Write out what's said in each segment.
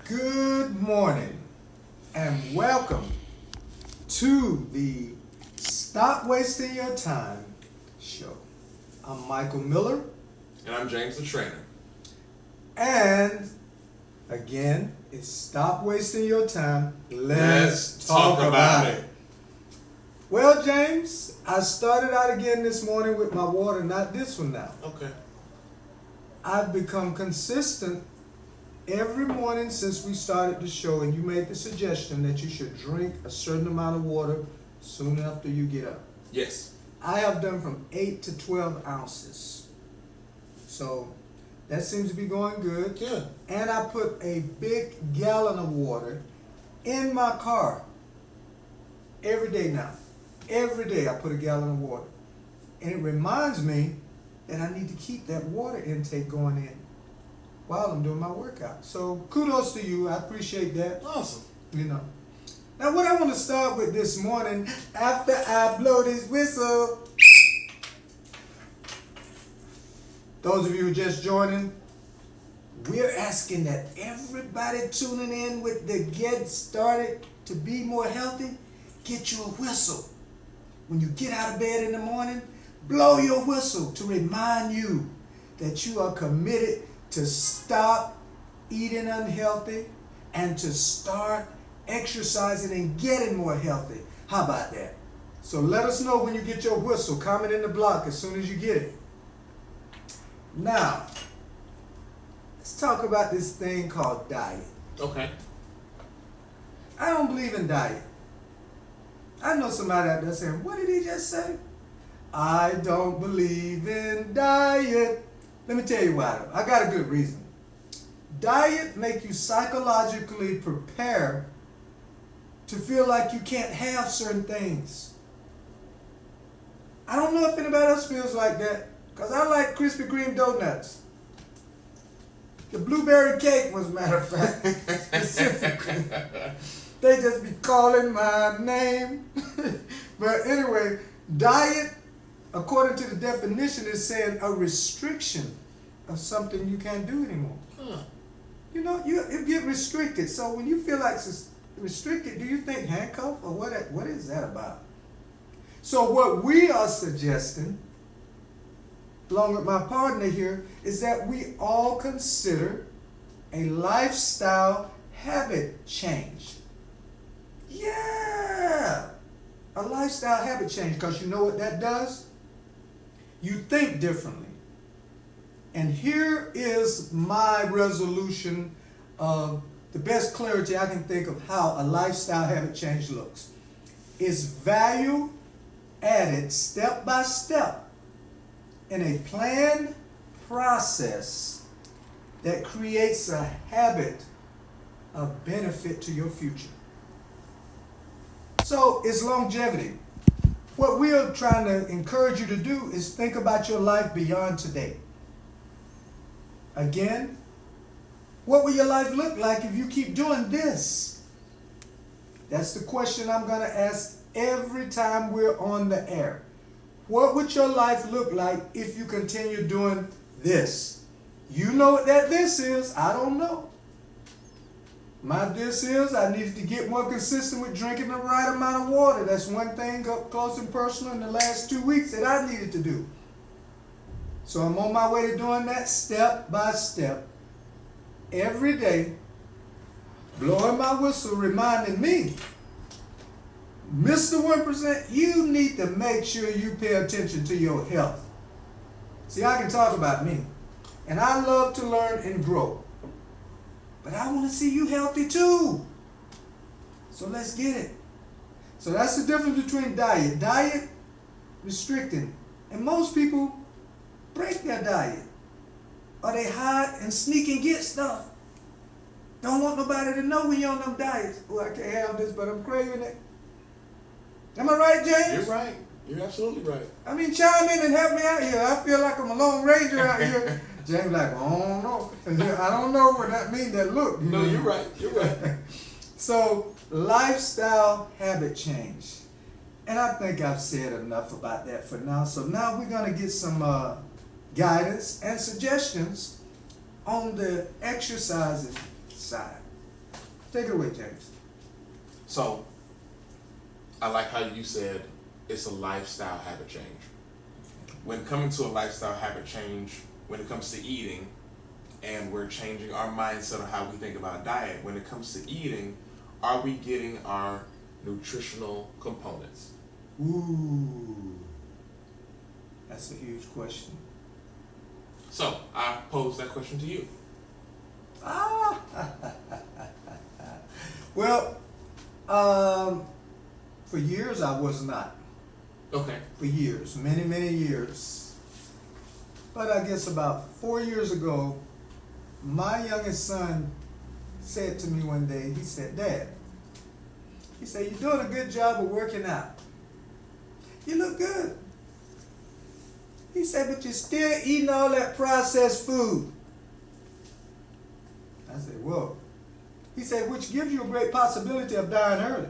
Good morning and welcome to the Stop Wasting Your Time show. I'm Michael Miller. And I'm James the Trainer. And again, it's Stop Wasting Your Time. Let's talk about it. Well, James, I started out again this morning with my water, not this one now. Okay. I've become consistent every morning since we started the show, and you made the suggestion that you should drink a certain amount of water soon after you get up. Yes. I have done from 8 to 12 ounces. So that seems to be going good. Good. And I put a big gallon of water in my car every day now. Every day I put a gallon of water. And it reminds me that I need to keep that water intake going in while I'm doing my workout. So kudos to you. I appreciate that. Awesome. You know. Now what I want to start with this morning, after I blow this whistle, those of you who are just joining, we're asking that everybody tuning in with the Get Started to Be More Healthy, get you a whistle. When you get out of bed in the morning, blow your whistle to remind you that you are committed to stop eating unhealthy and to start exercising and getting more healthy. How about that? So let us know when you get your whistle. Comment in the block as soon as you get it. Now, let's talk about this thing called diet. Okay. I don't believe in diet. I know somebody out there saying, what did he just say? I don't believe in diet. Let me tell you why. I got a good reason. Diet make you psychologically prepare to feel like you can't have certain things. I don't know if anybody else feels like that, because I like Krispy Kreme donuts. The blueberry cake was, matter of fact, specifically. They just be calling my name. But anyway, diet, according to the definition, is saying a restriction of something you can't do anymore. Huh. You know, you get restricted. So when you feel like restricted, do you think handcuff or what is that about? So what we are suggesting, along with my partner here, is that we all consider a lifestyle habit change. Yeah, a lifestyle habit change, because you know what that does? You think differently. And here is my resolution of the best clarity I can think of how a lifestyle habit change looks. It's value added step by step in a planned process that creates a habit of benefit to your future. So it's longevity. What we are trying to encourage you to do is think about your life beyond today. Again, what will your life look like if you keep doing this? That's the question I'm going to ask every time we're on the air. What would your life look like if you continue doing this? You know what that this is. I don't know. My this is I needed to get more consistent with drinking the right amount of water. That's one thing up close and personal in the last 2 weeks that I needed to do. So I'm on my way to doing that step by step. Every day, blowing my whistle, reminding me, Mr. 1%, you need to make sure you pay attention to your health. See, I can talk about me, and I love to learn and grow. But I want to see you healthy too. So let's get it. So that's the difference between diet. Diet, restricting. And most people break their diet. Or they hide and sneak and get stuff. Don't want nobody to know when you're on them diets. Oh, I can't have this, but I'm craving it. Am I right, James? You're right. You're absolutely right. I mean, chime in and help me out here. I feel like I'm a lone ranger out here. James like, oh no. I don't know what that means, that look. No, you're right. You're right. So, lifestyle habit change. And I think I've said enough about that for now. So now we're going to get some guidance and suggestions on the exercising side. Take it away, James. So, I like how you said it's a lifestyle habit change. When coming to a lifestyle habit change, when it comes to eating, and we're changing our mindset on how we think about diet, when it comes to eating, are we getting our nutritional components? Ooh, that's a huge question. So, I pose that question to you. Ah, well, for years I was not. Okay. For years, many, many years. But I guess about 4 years ago, my youngest son said to me one day, he said, Dad, he said, you're doing a good job of working out. You look good. He said, but you're still eating all that processed food. I said, whoa. He said, which gives you a great possibility of dying early.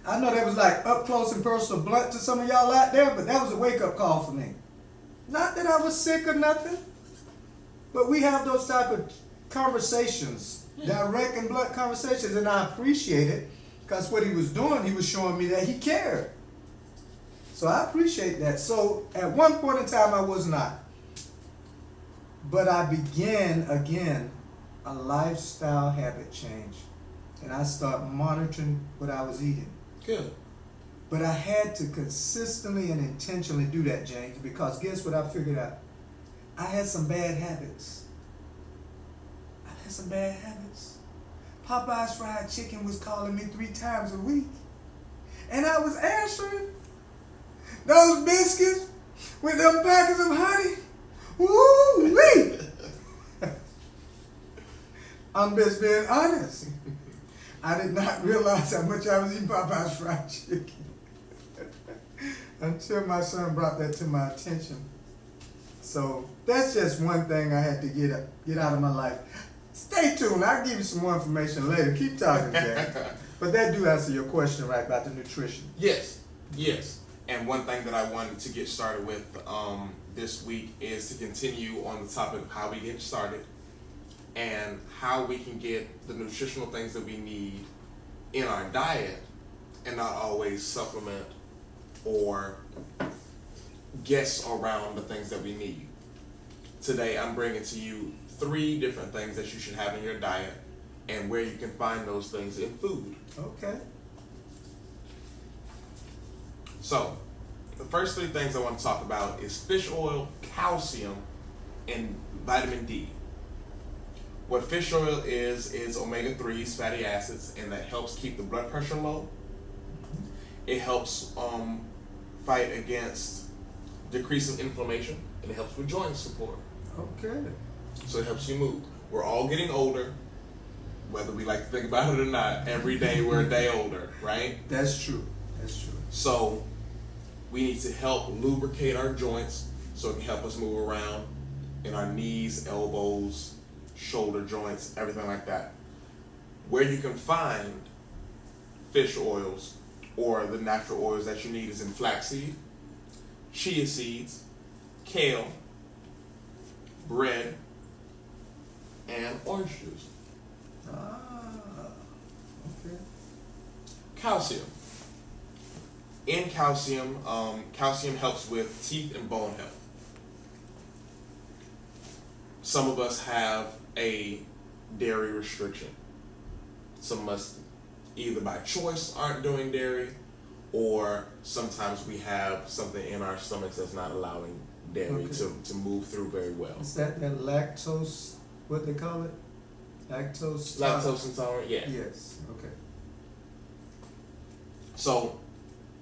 I know that was like up close and personal blunt to some of y'all out there, but that was a wake-up call for me. Not that I was sick or nothing, but we have those type of conversations, direct and blunt conversations, and I appreciate it because what he was doing, he was showing me that he cared. So I appreciate that. So at one point in time, I was not. But I began again a lifestyle habit change, and I started monitoring what I was eating. Good. But I had to consistently and intentionally do that, James, because guess what I figured out? I had some bad habits. Popeye's Fried Chicken was calling me 3 times a week. And I was answering. Those biscuits with them packets of honey. Woo-wee! I'm just being honest. I did not realize how much I was eating Popeye's Fried Chicken until my son brought that to my attention. So that's just one thing I had to get out of my life. Stay tuned. I'll give you some more information later. Keep talking, Jack. But that do answer your question, right, about the nutrition. Yes. And one thing that I wanted to get started with this week is to continue on the topic of how we get started and how we can get the nutritional things that we need in our diet and not always supplement or guess around the things that we need. Today, I'm bringing to you 3 different things that you should have in your diet and where you can find those things in food. Okay. So, the first 3 things I want to talk about is fish oil, calcium, and vitamin D. What fish oil is omega-3s, fatty acids, and that helps keep the blood pressure low. It helps fight against decreasing inflammation, and it helps with joint support. Okay. So it helps you move. We're all getting older, whether we like to think about it or not. Every day we're a day older, right? That's true. So we need to help lubricate our joints so it can help us move around in our knees, elbows, shoulder joints, everything like that. Where you can find fish oils or the natural oils that you need is in flaxseed, chia seeds, kale, bread, and orange juice. Okay. Calcium. In calcium, calcium helps with teeth and bone health. Some of us have a dairy restriction. Some of us either by choice aren't doing dairy, or sometimes we have something in our stomachs that's not allowing dairy to move through very well. Is that lactose, what they call it? Lactose intolerant, yeah. Yes, okay. So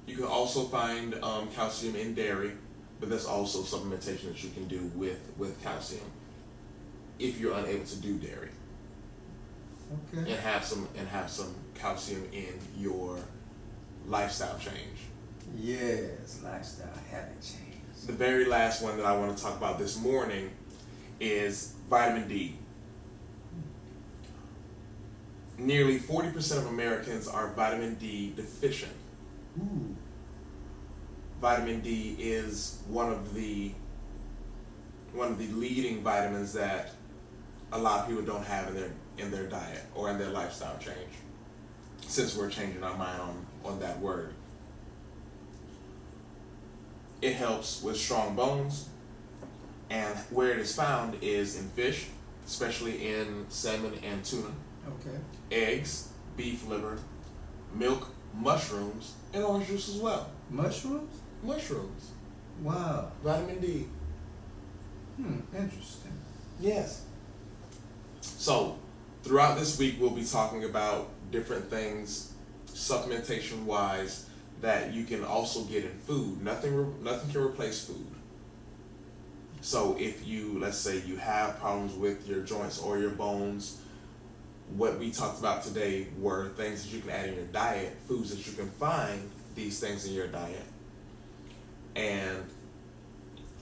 you can also find calcium in dairy, but there's also supplementation that you can do with calcium if you're unable to do dairy. Okay. And have some calcium in your lifestyle change. Yes, lifestyle habit change. The very last one that I want to talk about this morning is vitamin D. Nearly 40% of Americans are vitamin D deficient. Ooh. Vitamin D is one of the leading vitamins that a lot of people don't have in their diet or in their lifestyle change, since we're changing our mind on that word. It helps with strong bones, and where it is found is in fish, especially in salmon and tuna, Okay. eggs, beef liver, milk, mushrooms, and orange juice as well. Mushrooms? Mushrooms, Wow. vitamin D. Interesting. Yes. So, throughout this week, we'll be talking about different things, supplementation wise, that you can also get in food. Nothing can replace food. So, if you, let's say, you have problems with your joints or your bones, what we talked about today were things that you can add in your diet, foods that you can find these things in your diet, and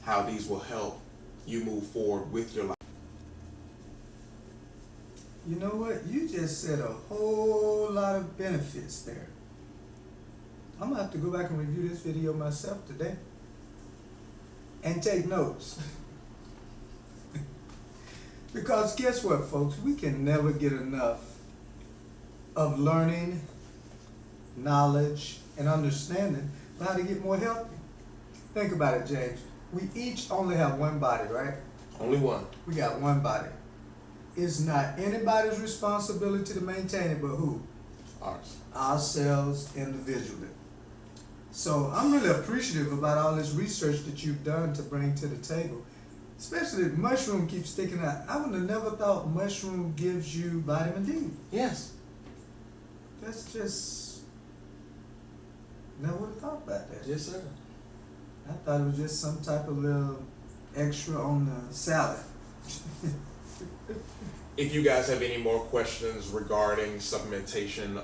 how these will help you move forward with your life. You know what? You just said a whole lot of benefits there. I'm gonna have to go back and review this video myself today and take notes. Because guess what, folks? We can never get enough of learning, knowledge, and understanding about how to get more healthy. Think about it, James. We each only have one body, right? Only one. We got one body. It's not anybody's responsibility to maintain it, but who? Ours. Ourselves individually. So I'm really appreciative about all this research that you've done to bring to the table. Especially mushroom keeps sticking out. I would have never thought mushroom gives you vitamin D. Yes. That's just, never would have thought about that. Yes, sir. I thought it was just some type of little extra on the salad. If you guys have any more questions regarding supplementation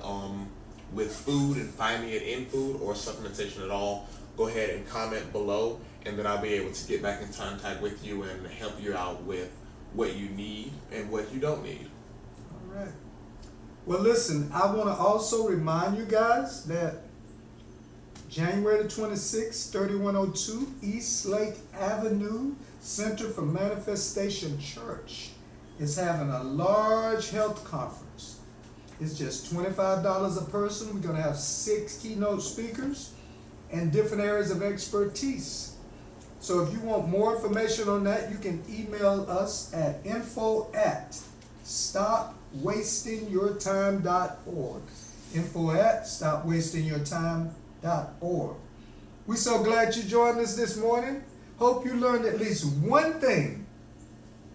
with food and finding it in food or supplementation at all, go ahead and comment below, and then I'll be able to get back in contact with you and help you out with what you need and what you don't need. All right. Well, listen, I want to also remind you guys that January the 26th, 3102 East Lake Avenue, Center for Manifestation Church is having a large health conference. It's just $25 a person. We're going to have 6 keynote speakers and different areas of expertise. So if you want more information on that, you can email us at info@stopwastingyourtime.org. info@stopwastingyourtime.org. We're so glad you joined us this morning. Hope you learned at least one thing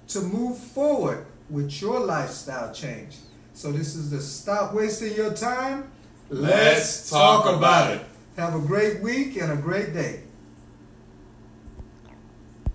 to move forward with your lifestyle change. So this is the Stop Wasting Your Time. Let's talk about it. Have a great week and a great day.